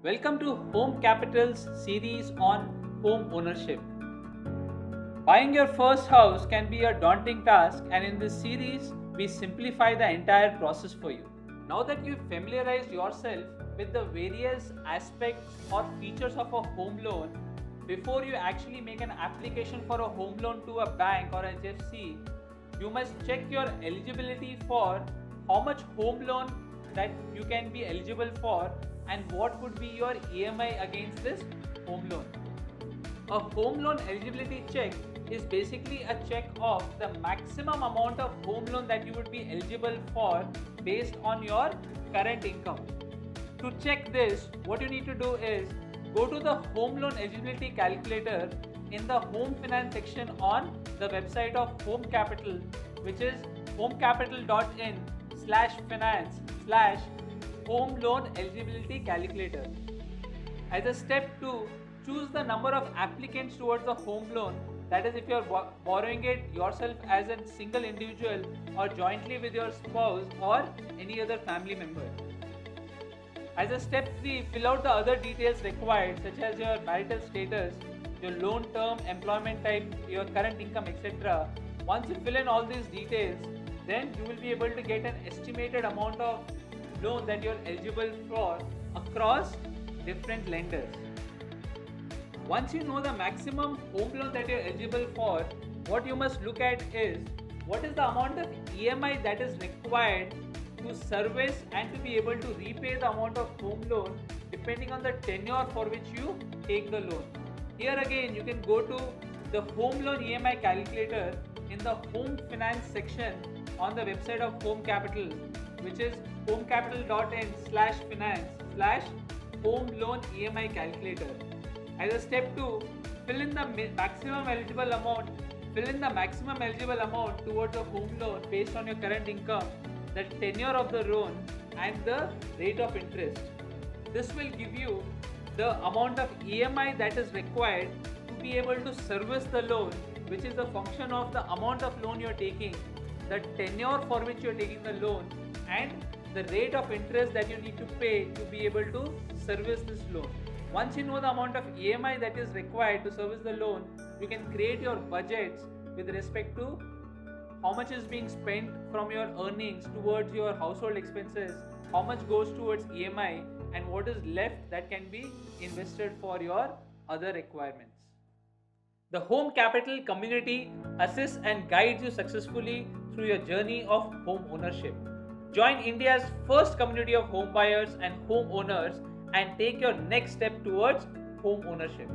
Welcome to Home Capital's series on home ownership. Buying your first house can be a daunting task, and in this series, we simplify the entire process for you. Now that you've familiarized yourself with the various aspects or features of a home loan, before you actually make an application for a home loan to a bank or HFC, you must check your eligibility for how much home loan that you can be eligible for and what would be your EMI against this home loan. A home loan eligibility check is basically a check of the maximum amount of home loan that you would be eligible for based on your current income. To check this, what you need to do is go to the home loan eligibility calculator in the home finance section on the website of Home Capital, which is homecapital.in/finance/home loan eligibility calculator. As a step 2, choose the number of applicants towards the home loan. That is, if you are borrowing it yourself as a single individual or jointly with your spouse or any other family member. As a step 3, fill out the other details required, such as your marital status, your loan term, employment type, your current income, etc. Once you fill in all these details, then you will be able to get an estimated amount of loan that you are eligible for across different lenders. Once you know the maximum home loan that you are eligible for, what you must look at is what is the amount of EMI that is required to service and to be able to repay the amount of home loan depending on the tenure for which you take the loan. Here again, you can go to the home loan EMI calculator in the home finance section on the website of Home Capital, which is homecapital.in/finance/home loan EMI calculator. As a step 2, fill in the maximum eligible amount towards a home loan based on your current income, the tenure of the loan, and the rate of interest. This will give you the amount of EMI that is required to be able to service the loan, which is a function of the amount of loan you are taking, the tenure for which you are taking the loan, and the rate of interest that you need to pay to be able to service this loan. Once you know the amount of EMI that is required to service the loan, you can create your budgets with respect to how much is being spent from your earnings towards your household expenses, how much goes towards EMI, and what is left that can be invested for your other requirements. The Home Capital community assists and guides you successfully through your journey of home ownership. Join India's first community of home buyers and home owners and take your next step towards home ownership.